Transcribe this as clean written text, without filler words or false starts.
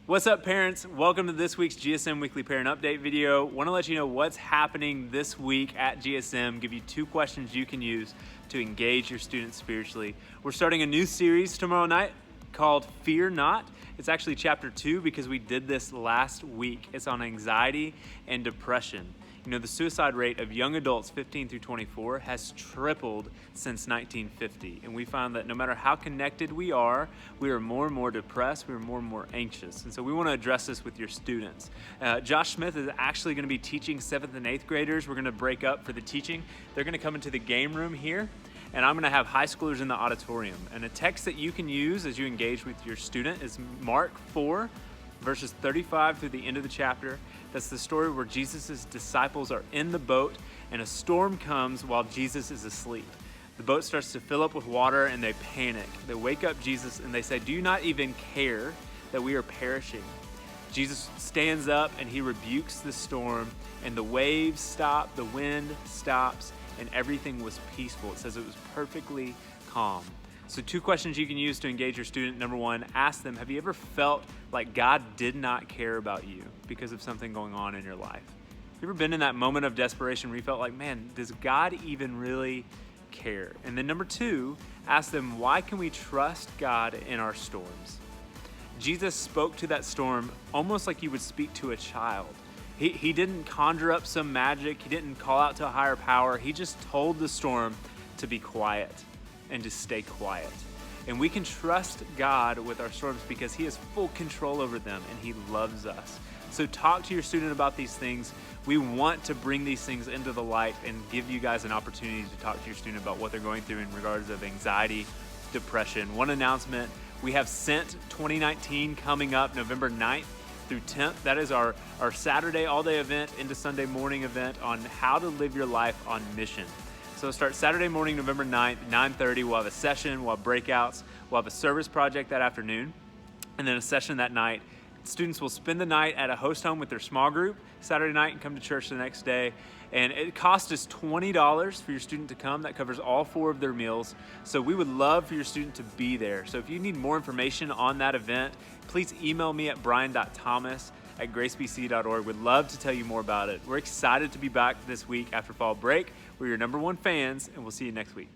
What's up, parents? Welcome to this week's GSM Weekly Parent Update video. Want to let you know what's happening this week at GSM, give you 2 questions you can use to engage your students spiritually. We're starting a new series tomorrow night called Fear Not. It's actually chapter 2 because we did this last week. It's on anxiety and depression. You know, the suicide rate of young adults 15 through 24 has tripled since 1950. And we found that no matter how connected we are more and more depressed, we are more and more anxious. And so we want to address this with your students. Josh Smith is actually going to be teaching 7th and 8th graders. We're going to break up for the teaching. They're going to come into the game room here, and I'm going to have high schoolers in the auditorium. And a text that you can use as you engage with your student is Mark 4, verses 35 through the end of the chapter. That's the story where Jesus' disciples are in the boat and a storm comes while Jesus is asleep. The boat starts to fill up with water and they panic. They wake up Jesus and they say, "Do you not even care that we are perishing?" Jesus stands up and he rebukes the storm, and the waves stop, the wind stops, and everything was peaceful. It says it was perfectly calm. So 2 questions you can use to engage your student. Number 1, ask them, have you ever felt like God did not care about you because of something going on in your life? Have you ever been in that moment of desperation where you felt like, man, does God even really care? And then number 2, ask them, why can we trust God in our storms? Jesus spoke to that storm almost like you would speak to a child. He didn't conjure up some magic. He didn't call out to a higher power. He just told the storm to be quiet and to stay quiet. And we can trust God with our storms because he has full control over them and he loves us. So talk to your student about these things. We want to bring these things into the light and give you guys an opportunity to talk to your student about what they're going through in regards of anxiety, depression. One announcement, we have Sent 2019 coming up November 9th through 10th. That is our Saturday all-day event into Sunday morning event on how to live your life on mission. So it'll start Saturday morning, November 9th, 9:30. We'll have a session, we'll have breakouts, we'll have a service project that afternoon, and then a session that night. Students will spend the night at a host home with their small group Saturday night and come to church the next day. And it costs us $20 for your student to come. That covers all 4 of their meals. So we would love for your student to be there. So if you need more information on that event, please email me at brian.thomas@gracebc.org. We'd love to tell you more about it. We're excited to be back this week after fall break. We're your number 1 fans, and we'll see you next week.